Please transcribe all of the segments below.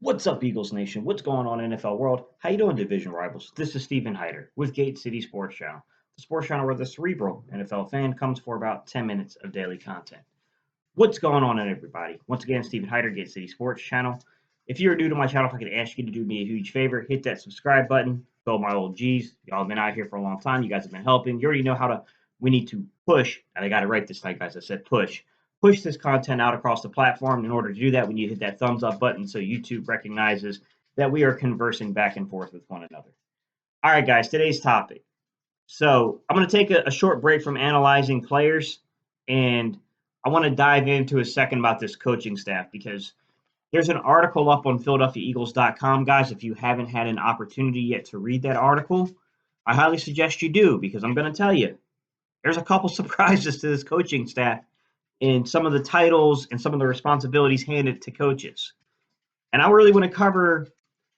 What's up, Eagles Nation? What's going on, NFL world? How you doing, division rivals? This is Stephen Hyder with Gate City Sports Channel, the sports channel where the cerebral NFL fan comes for about 10 minutes of daily content. What's going on, everybody? Once again, Stephen Hyder, Gate City Sports Channel. If you're new to my channel, if I could ask you to do me a huge favor, hit that subscribe button. Go my old G's. Y'all have been out here for a long time. You guys have been helping. You already know we need to push, and I got it right this time, guys. I said push this content out across the platform. In order to do that, we need to hit that thumbs up button so YouTube recognizes that we are conversing back and forth with one another. All right, guys, today's topic. So I'm going to take a short break from analyzing players, and I want to dive into a second about this coaching staff because there's an article up on PhiladelphiaEagles.com, guys. If you haven't had an opportunity yet to read that article, I highly suggest you do because I'm going to tell you there's a couple surprises to this coaching staff in some of the titles and some of the responsibilities handed to coaches. And I really want to cover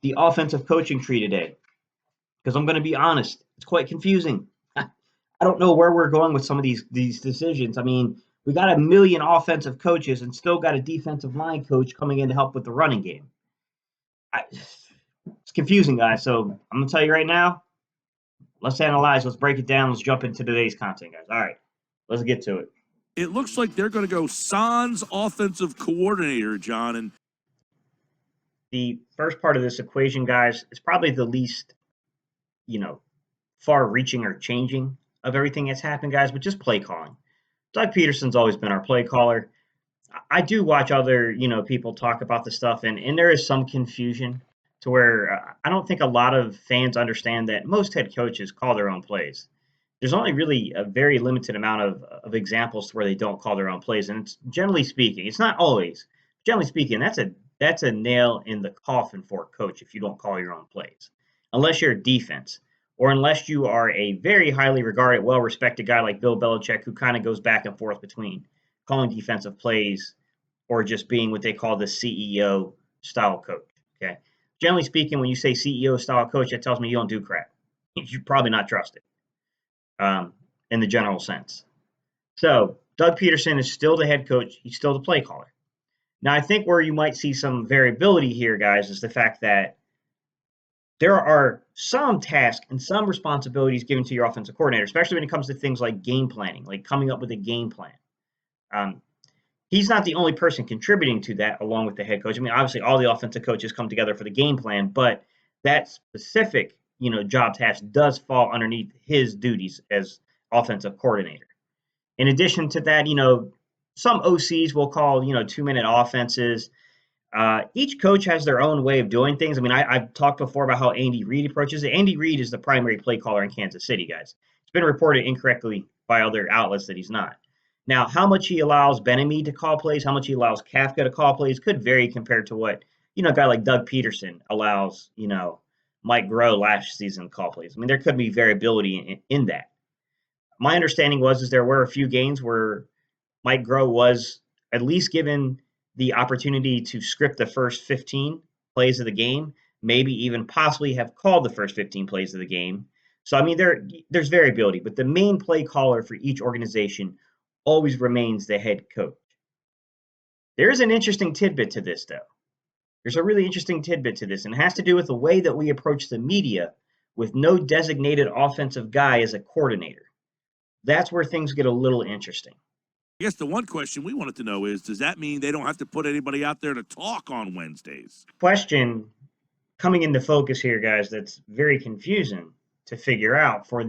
the offensive coaching tree today because I'm going to be honest, it's quite confusing. I don't know where we're going with some of these decisions. I mean, we got a million offensive coaches and still got a defensive line coach coming in to help with the running game. It's confusing, guys. So I'm going to tell you right now, let's analyze, let's break it down, let's jump into today's content, guys. All right, let's get to it. It looks like they're going to go Sans offensive coordinator, John. And the first part of this equation, guys, is probably the least, far-reaching or changing of everything that's happened, guys, but just play calling. Doug Peterson's always been our play caller. I do watch other, people talk about the stuff, and there is some confusion to where I don't think a lot of fans understand that most head coaches call their own plays. There's only really a very limited amount of examples to where they don't call their own plays, and it's generally speaking, it's not always. Generally speaking, that's a nail in the coffin for a coach if you don't call your own plays, unless you're a defense or unless you are a very highly regarded, well-respected guy like Bill Belichick, who kind of goes back and forth between calling defensive plays or just being what they call the CEO style coach. Okay, generally speaking, when you say CEO style coach, that tells me you don't do crap. You're probably not trusted. In the general sense. So Doug Peterson is still the head coach. He's still the play caller. Now, I think where you might see some variability here, guys, is the fact that there are some tasks and some responsibilities given to your offensive coordinator, especially when it comes to things like game planning, like coming up with a game plan. He's not the only person contributing to that along with the head coach. I mean, obviously, all the offensive coaches come together for the game plan, but that specific job task does fall underneath his duties as offensive coordinator. In addition to that, some OCs will call, 2-minute offenses. Each coach has their own way of doing things. I mean, I've talked before about how Andy Reid approaches it. Andy Reid is the primary play caller in Kansas City, guys. It's been reported incorrectly by other outlets that he's not. Now, how much he allows Ben-Ami to call plays, how much he allows Kafka to call plays could vary compared to what, a guy like Doug Peterson allows, Mike Groh last season call plays. I mean, there could be variability in that. My understanding was there were a few games where Mike Groh was at least given the opportunity to script the first 15 plays of the game, maybe even possibly have called the first 15 plays of the game. So, I mean, there's variability, but the main play caller for each organization always remains the head coach. There is an interesting tidbit to this, though. There's a really interesting tidbit to this, and it has to do with the way that we approach the media with no designated offensive guy as a coordinator. That's where things get a little interesting. I guess the one question we wanted to know is, does that mean they don't have to put anybody out there to talk on Wednesdays? Question coming into focus here, guys, that's very confusing to figure out for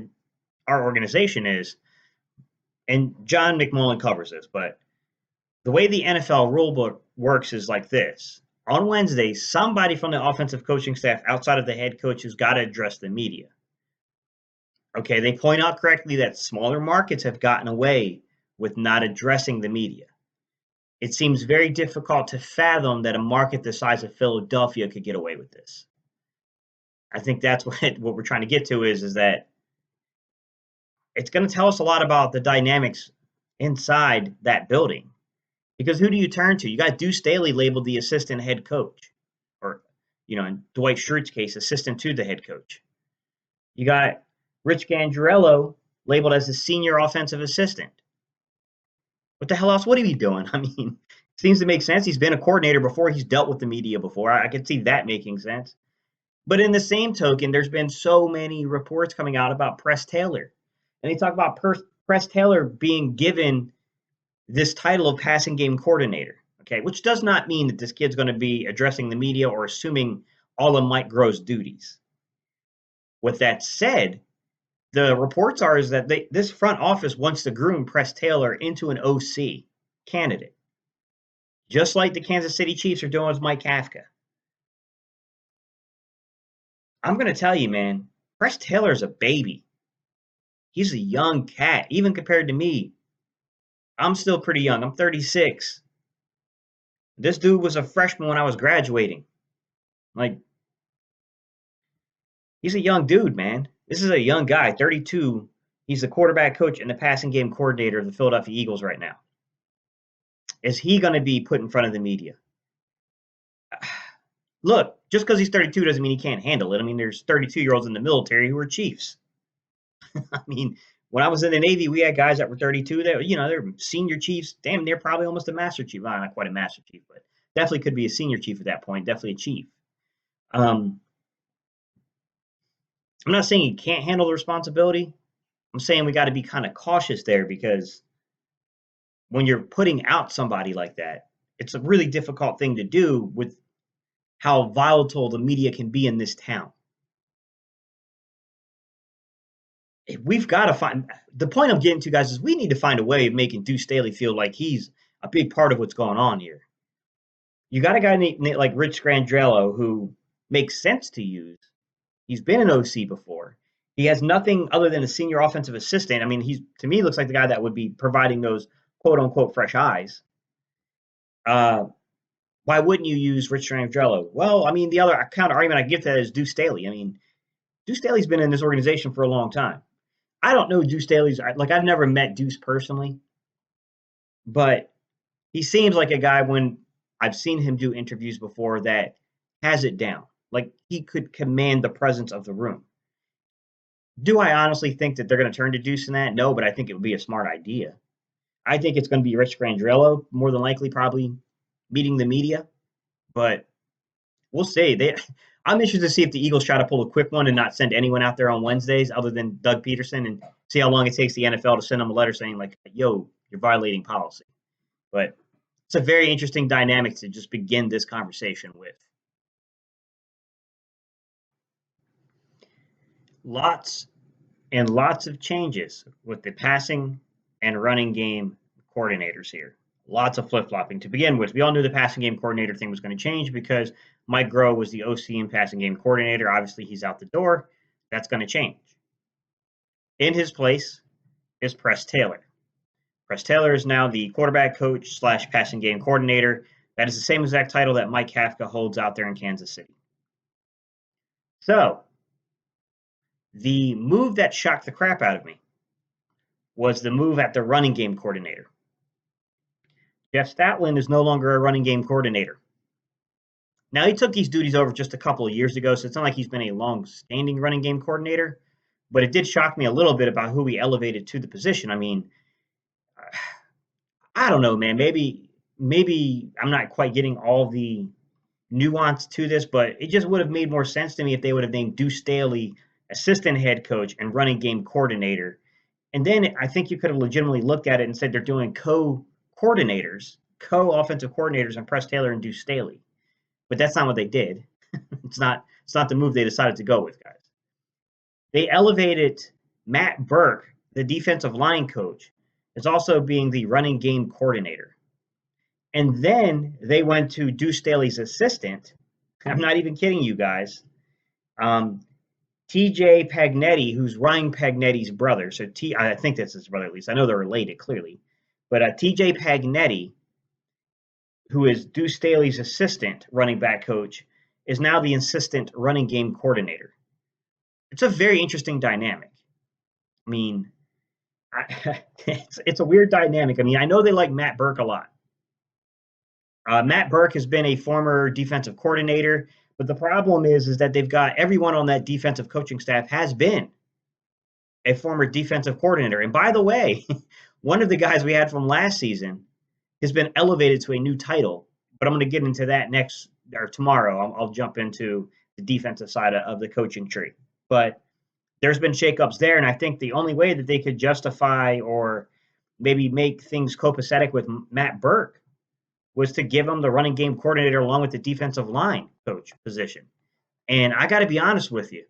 our organization is, and John McMullen covers this, but the way the NFL rulebook works is like this. On Wednesday, somebody from the offensive coaching staff outside of the head coach has got to address the media. Okay, they point out correctly that smaller markets have gotten away with not addressing the media. It seems very difficult to fathom that a market the size of Philadelphia could get away with this. I think that's what we're trying to get to is that it's going to tell us a lot about the dynamics inside that building. Because who do you turn to? You got Deuce Staley labeled the assistant head coach, or, in Dwight Schrute's case, assistant to the head coach. You got Rich Scangarello labeled as the senior offensive assistant. What the hell else would he be doing? I mean, Seems to make sense. He's been a coordinator before. He's dealt with the media before. I could see that making sense. But in the same token, there's been so many reports coming out about Press Taylor. And they talk about Press Taylor being given this title of passing game coordinator, okay, which does not mean that this kid's going to be addressing the media or assuming all of Mike Groh's duties. With that said, the reports are is that this front office wants to groom Press Taylor into an OC candidate, just like the Kansas City Chiefs are doing with Mike Kafka. I'm going to tell you, man, Press Taylor's a baby. He's a young cat, even compared to me. I'm still pretty young. I'm 36. This dude was a freshman when I was graduating. Like, he's a young dude, man. This is a young guy, 32. He's the quarterback coach and the passing game coordinator of the Philadelphia Eagles right now. Is he going to be put in front of the media? Look, just because he's 32 doesn't mean he can't handle it. I mean, there's 32-year-olds in the military who are chiefs. I mean, when I was in the Navy, we had guys that were 32 that, they're senior chiefs. Damn, they're probably almost a master chief. Well, not quite a master chief, but definitely could be a senior chief at that point. Definitely a chief. I'm not saying he can't handle the responsibility. I'm saying we got to be kind of cautious there because when you're putting out somebody like that, it's a really difficult thing to do with how volatile the media can be in this town. We've got to find the point I'm getting to, guys, is we need to find a way of making Deuce Staley feel like he's a big part of what's going on here. You got a guy like Rich Scangarello who makes sense to use. He's been an OC before. He has nothing other than a senior offensive assistant. I mean, he's to me looks like the guy that would be providing those quote unquote fresh eyes. Why wouldn't you use Rich Scangarello? Well, I mean, the other counter argument I give to that is Deuce Staley. I mean, Deuce Staley's been in this organization for a long time. I don't know Deuce Staley's like I've never met Deuce personally, but he seems like a guy when I've seen him do interviews before that has it down. Like he could command the presence of the room. Do I honestly think that they're going to turn to Deuce in that? No, but I think it would be a smart idea. I think it's going to be Rich Scangarello, more than likely, probably meeting the media, but we'll see. I'm interested to see if the Eagles try to pull a quick one and not send anyone out there on Wednesdays other than Doug Peterson and see how long it takes the NFL to send them a letter saying, like, yo, you're violating policy. But it's a very interesting dynamic to just begin this conversation with. Lots and lots of changes with the passing and running game coordinators here. Lots of flip-flopping. To begin with, we all knew the passing game coordinator thing was going to change because Mike Groh was the OC and passing game coordinator. Obviously, he's out the door. That's going to change. In his place is Press Taylor. Press Taylor is now the quarterback coach / passing game coordinator. That is the same exact title that Mike Kafka holds out there in Kansas City. So, the move that shocked the crap out of me was the move at the running game coordinator. Jeff Statland is no longer a running game coordinator. Now, he took these duties over just a couple of years ago, so it's not like he's been a long-standing running game coordinator, but it did shock me a little bit about who he elevated to the position. I mean, I don't know, man. Maybe I'm not quite getting all the nuance to this, but it just would have made more sense to me if they would have named Deuce Staley assistant head coach and running game coordinator. And then I think you could have legitimately looked at it and said they're doing co-coordinators, co-offensive coordinators, and Press Taylor and Deuce Staley. But that's not what they did. It's not the move they decided to go with, guys. They elevated Matt Burke, the defensive line coach, as also being the running game coordinator. And then they went to Deuce Staley's assistant. I'm not even kidding you guys. TJ Pagnetti, who's Ryan Pagnetti's brother. So I think that's his brother at least. I know they're related clearly. But TJ Pagnetti, who is Deuce Staley's assistant running back coach, is now the assistant running game coordinator. It's a very interesting dynamic. I mean, it's a weird dynamic. I mean, I know they like Matt Burke a lot. Matt Burke has been a former defensive coordinator, but the problem is that they've got everyone on that defensive coaching staff has been a former defensive coordinator. And by the way, one of the guys we had from last season, has been elevated to a new title. But I'm going to get into that next or tomorrow. I'll jump into the defensive side of the coaching tree. But there's been shakeups there, and I think the only way that they could justify or maybe make things copacetic with Matt Burke was to give him the running game coordinator along with the defensive line coach position. And I got to be honest with you,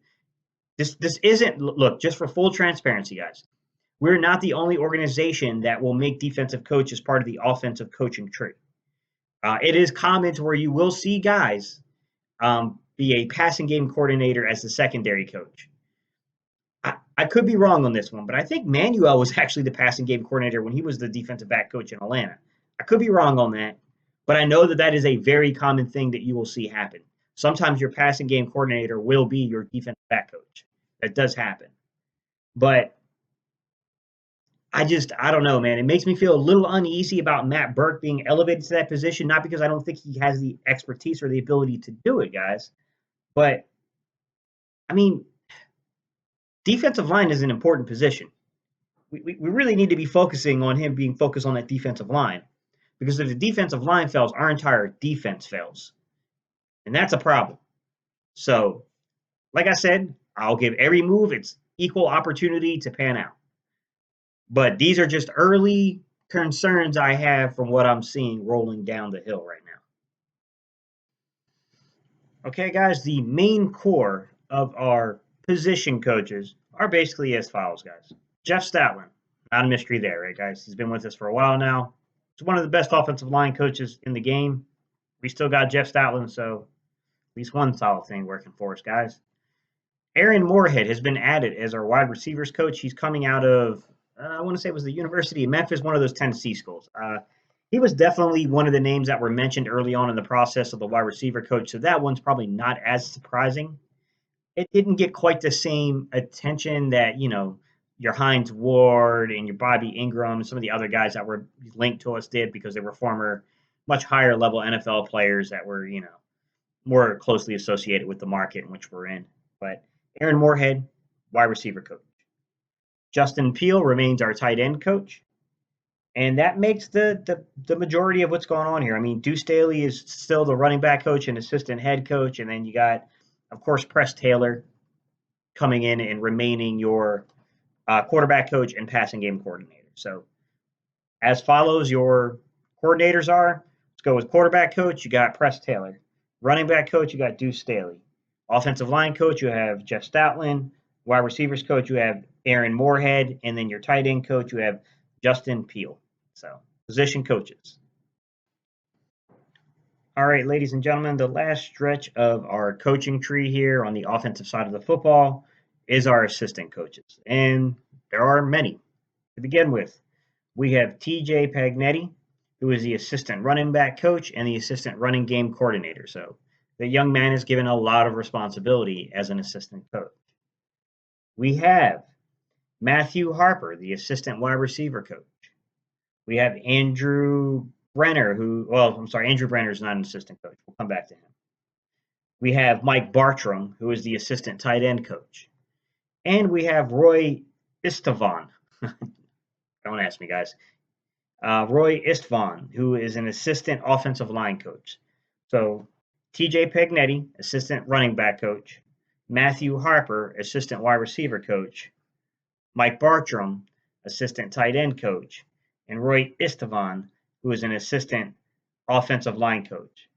this isn't, look, just for full transparency, guys. We're not the only organization that will make defensive coaches part of the offensive coaching tree. It is common to where you will see guys be a passing game coordinator as the secondary coach. I could be wrong on this one, but I think Manuel was actually the passing game coordinator when he was the defensive back coach in Atlanta. I could be wrong on that, but I know that that is a very common thing that you will see happen. Sometimes your passing game coordinator will be your defensive back coach. That does happen. But I don't know, man. It makes me feel a little uneasy about Matt Burke being elevated to that position, not because I don't think he has the expertise or the ability to do it, guys. But, I mean, defensive line is an important position. We really need to be focusing on him being focused on that defensive line. Because if the defensive line fails, our entire defense fails. And that's a problem. So, like I said, I'll give every move its equal opportunity to pan out. But these are just early concerns I have from what I'm seeing rolling down the hill right now. Okay, guys, the main core of our position coaches are basically as follows, guys. Jeff Stoutland, not a mystery there, right, guys? He's been with us for a while now. He's one of the best offensive line coaches in the game. We still got Jeff Stoutland, so at least one solid thing working for us, guys. Aaron Moorhead has been added as our wide receivers coach. He's coming out of, I want to say it was the University of Memphis, one of those Tennessee schools. He was definitely one of the names that were mentioned early on in the process of the wide receiver coach, so that one's probably not as surprising. It didn't get quite the same attention that, your Hines Ward and your Bobby Ingram and some of the other guys that were linked to us did because they were former, much higher level NFL players that were, more closely associated with the market in which we're in. But Aaron Moorhead, wide receiver coach. Justin Peel remains our tight end coach. And that makes the majority of what's going on here. I mean, Deuce Staley is still the running back coach and assistant head coach. And then you got, of course, Press Taylor coming in and remaining your quarterback coach and passing game coordinator. So as follows, your coordinators are, let's go with quarterback coach, you got Press Taylor. Running back coach, you got Deuce Staley. Offensive line coach, you have Jeff Stoutland. Wide receivers coach, you have Aaron Moorhead. And then your tight end coach, you have Justin Peel. So, position coaches. All right, ladies and gentlemen, the last stretch of our coaching tree here on the offensive side of the football is our assistant coaches. And there are many. To begin with, we have TJ Pagnetti, who is the assistant running back coach and the assistant running game coordinator. So the young man is given a lot of responsibility as an assistant coach. We have Matthew Harper, the assistant wide receiver coach. We have Andrew Breiner, Andrew Breiner is not an assistant coach. We'll come back to him. We have Mike Bartram, who is the assistant tight end coach. And we have Roy Istvan. Don't ask me, guys. Roy Istvan, who is an assistant offensive line coach. So TJ Pagnetti, assistant running back coach. Matthew Harper, assistant wide receiver coach. Mike Bartram, assistant tight end coach. And Roy Istvan, who is an assistant offensive line coach.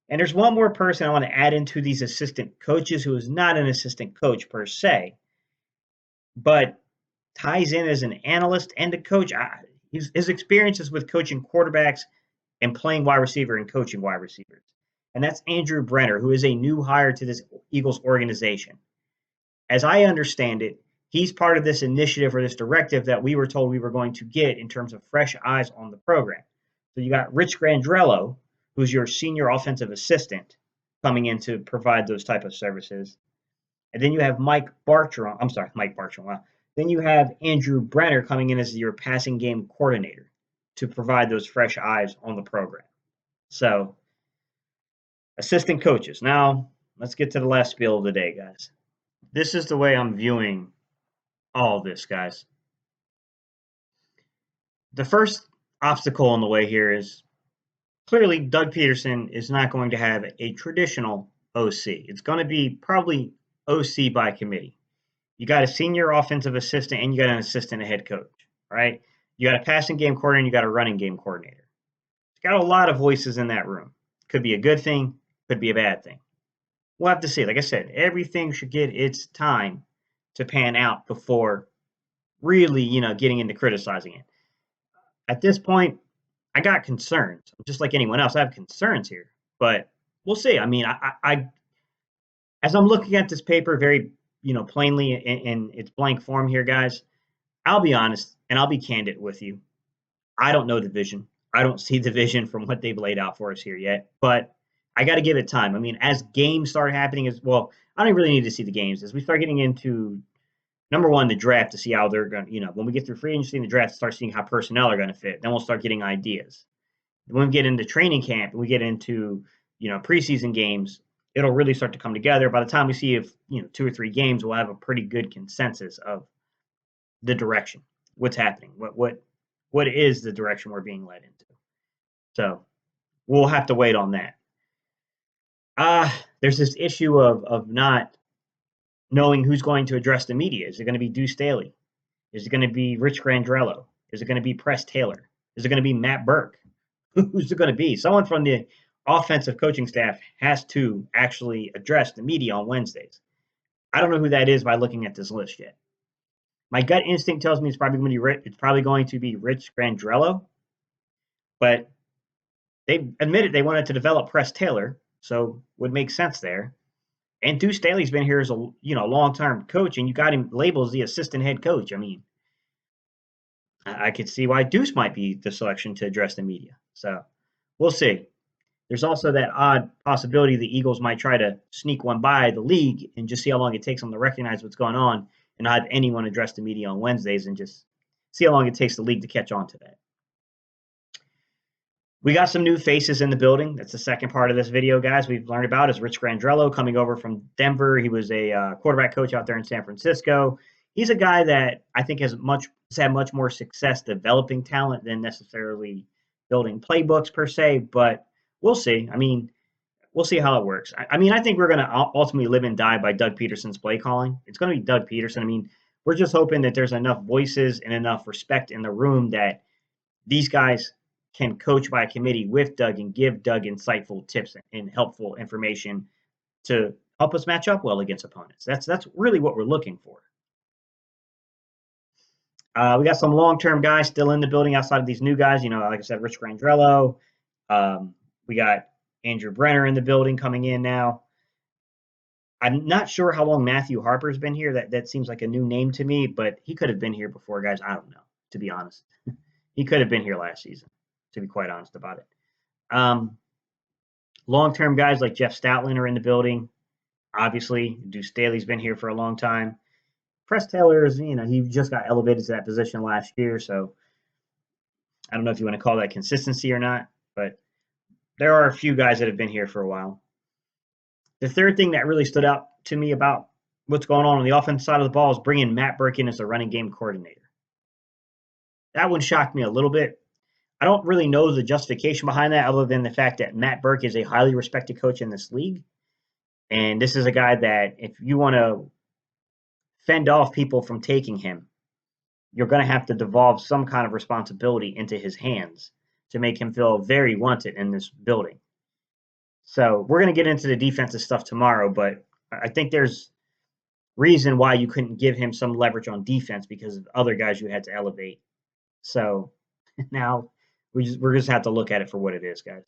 And there's one more person I want to add into these assistant coaches who is not an assistant coach per se, but ties in as an analyst and a coach. His experiences with coaching quarterbacks and playing wide receiver and coaching wide receivers. And that's Andrew Breiner, who is a new hire to this Eagles organization. As I understand it, he's part of this initiative or this directive that we were told we were going to get in terms of fresh eyes on the program. So you got Rich Scangarello, who's your senior offensive assistant, coming in to provide those type of services. And then you have Mike Bartram. Wow. Then you have Andrew Breiner coming in as your passing game coordinator to provide those fresh eyes on the program. So, assistant coaches. Now, let's get to the last spiel of the day, guys. This is the way I'm viewing all of this, guys. The first obstacle in the way here is clearly Doug Peterson is not going to have a traditional OC. It's going to be probably OC by committee. You got a senior offensive assistant and you got an assistant head coach, right? You got a passing game coordinator and you got a running game coordinator. It's got a lot of voices in that room. Could be a good thing, could be a bad thing. We'll have to see. Like I said, everything should get its time to pan out before really, getting into criticizing it. At this point, I got concerns. Just like anyone else, I have concerns here. But we'll see. I mean, I as I'm looking at this paper very, plainly in its blank form here, guys, I'll be honest and I'll be candid with you. I don't know the vision. I don't see the vision from what they've laid out for us here yet, but I got to give it time. I mean, as games start happening, as well, I don't really need to see the games. As we start getting into number one, the draft to see how they're going to, when we get through free agency and the draft, start seeing how personnel are going to fit. Then we'll start getting ideas. When we get into training camp, we get into, preseason games, it'll really start to come together. By the time we see if, 2 or 3 games, we'll have a pretty good consensus of the direction, what's happening, what is the direction we're being led into. So we'll have to wait on that. There's this issue of not knowing who's going to address the media. Is it going to be Deuce Staley? Is it going to be Rich Scangarello? Is it going to be Press Taylor? Is it going to be Matt Burke? Who's it going to be? Someone from the offensive coaching staff has to actually address the media on Wednesdays. I don't know who that is by looking at this list yet. My gut instinct tells me it's probably going to be Rich Scangarello, but they admitted they wanted to develop Press Taylor, so would make sense there. And Deuce Staley's been here as a long-term coach, and you got him labeled as the assistant head coach. I mean, I could see why Deuce might be the selection to address the media. So we'll see. There's also that odd possibility the Eagles might try to sneak one by the league and just see how long it takes them to recognize what's going on and not have anyone address the media on Wednesdays and just see how long it takes the league to catch on to that. We got some new faces in the building. That's the second part of this video, guys. We've learned about is Rich Scangarello coming over from Denver. He was a quarterback coach out there in San Francisco. He's a guy that I think has had much more success developing talent than necessarily building playbooks per se, but we'll see. I mean, we'll see how it works. I mean, I think we're going to ultimately live and die by Doug Peterson's play calling. It's going to be Doug Peterson. I mean, we're just hoping that there's enough voices and enough respect in the room that these guys can coach by a committee with Doug and give Doug insightful tips and helpful information to help us match up well against opponents. That's really what we're looking for. We got some long-term guys still in the building outside of these new guys. Like I said, Rich Scangarello. We got Andrew Breiner in the building coming in now. I'm not sure how long Matthew Harper's been here. That seems like a new name to me, but he could have been here before, guys. I don't know, to be honest. He could have been here last season, to be quite honest about it. Long-term guys like Jeff Stoutland are in the building. Obviously, Deuce Staley's been here for a long time. Press Taylor is, he just got elevated to that position last year, so I don't know if you want to call that consistency or not, but there are a few guys that have been here for a while. The third thing that really stood out to me about what's going on the offensive side of the ball is bringing Matt Burke in as the running game coordinator. That one shocked me a little bit. I don't really know the justification behind that other than the fact that Matt Burke is a highly respected coach in this league. And this is a guy that if you want to fend off people from taking him, you're going to have to devolve some kind of responsibility into his hands to make him feel very wanted in this building. So we're going to get into the defensive stuff tomorrow, but I think there's reason why you couldn't give him some leverage on defense because of other guys you had to elevate. So now we're just have to look at it for what it is, guys.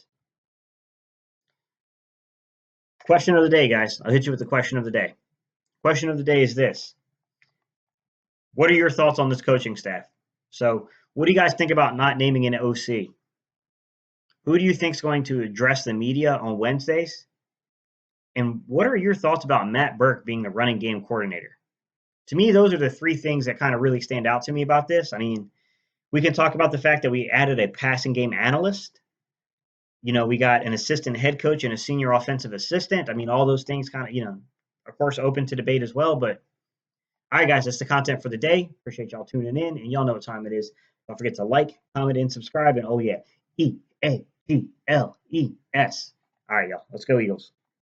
Question of the day, guys. I'll hit you with the question of the day. Question of the day is this. What are your thoughts on this coaching staff? So what do you guys think about not naming an OC? Who do you think is going to address the media on Wednesdays? And what are your thoughts about Matt Burke being the running game coordinator? To me, those are the three things that kind of really stand out to me about this. I mean, we can talk about the fact that we added a passing game analyst. We got an assistant head coach and a senior offensive assistant. I mean, all those things kind of, of course, open to debate as well. But all right, guys, that's the content for the day. Appreciate y'all tuning in. And y'all know what time it is. Don't forget to like, comment, and subscribe. And oh, yeah, EAGLES. All right, y'all. Let's go, Eagles.